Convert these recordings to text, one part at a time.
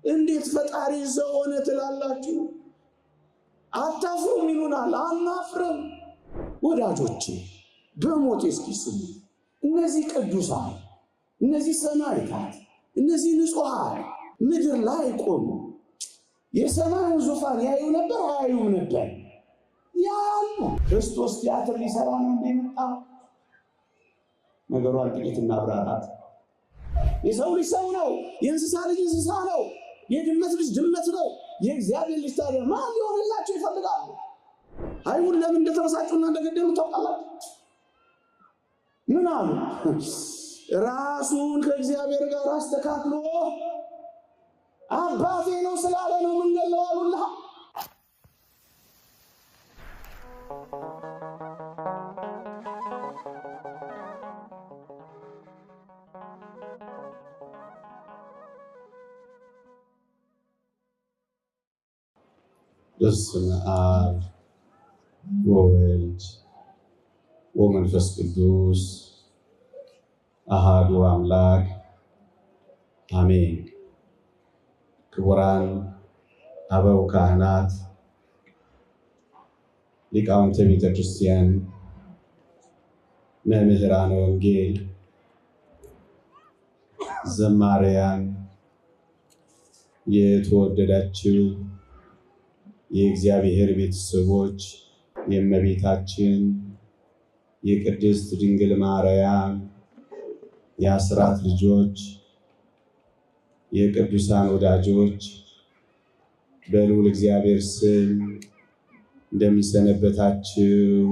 እንዴት ፈጣሪ ሰው ሆነ ትላላችሁ? አታፍሩም ይሉናል። አናፍርም ወዳጆቼ። በሞት እስኪ ስሙ። እነዚህ ቅዱሳን፣ እነዚህ ሰማዕታት፣ እነዚህ ንጹሐን ምድር ላይ ቆሙ። የሰማዩን ዙፋን ያዩ ነበር? አያዩም ነበር? ያሉ። ክርስቶስ ቲያትር ሊሰራ ነው እንደመጣ ነገሯን ጥቂት እናብራራት። የሰው ልጅ ሰው ነው፣ የእንስሳ ልጅ እንስሳ ነው፣ የድመት ልጅ ድመት ነው። የእግዚአብሔር ልጅ ታዲያ ማን ሊሆንላቸው ይፈልጋሉ? አይሁድ ለምን እንደተበሳጩና እንደገደሉ ታውቃላችሁ? ምን አሉ? ራሱን ከእግዚአብሔር ጋር አስተካክሎ አባቴ ነው ስላለ ነው የምንገለው አሉላ። በስመ አብ ወወልድ ወመንፈስ ቅዱስ አሐዱ አምላክ አሜን። ክቡራን አበው ካህናት፣ ሊቃውንተ ቤተ ክርስቲያን፣ መምህራነ ወንጌል፣ ዘማሪያን፣ የተወደዳችሁ የእግዚአብሔር ቤተሰቦች፣ የእመቤታችን የቅድስት ድንግል ማርያም የአስራት ልጆች፣ የቅዱሳን ወዳጆች በልዑል እግዚአብሔር ስም እንደምን ሰነበታችሁ?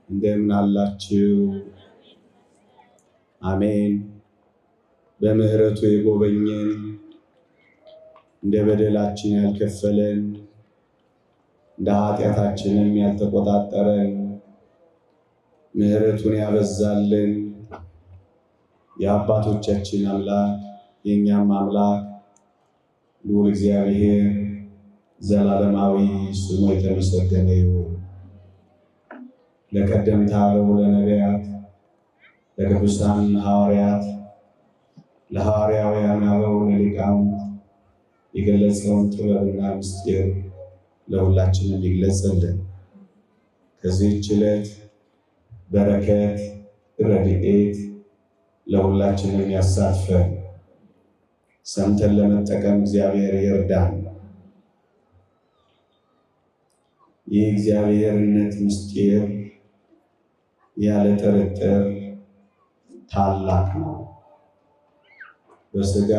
እንደምን አላችሁ? አሜን። በምህረቱ የጎበኘን እንደ በደላችን ያልከፈለን እንደ ኃጢአታችንም ያልተቆጣጠረን ምህረቱን ያበዛልን የአባቶቻችን አምላክ የኛም አምላክ ልዑል እግዚአብሔር ዘላለማዊ ስሙ የተመሰገነ ይሁን። ለቀደምት አበው ለነቢያት፣ ለቅዱሳን ሐዋርያት፣ ለሐዋርያውያን አበው ለሊቃውንት የገለጸውን ጥበብና ምስጢር ለሁላችንም ይግለጽልን። ከዚህች ዕለት በረከት ረድኤት ለሁላችንም ያሳትፈን። ሰምተን ለመጠቀም እግዚአብሔር ይርዳን። የእግዚአብሔርነት ምስጢር ያለ ጥርጥር ታላቅ ነው። በሥጋ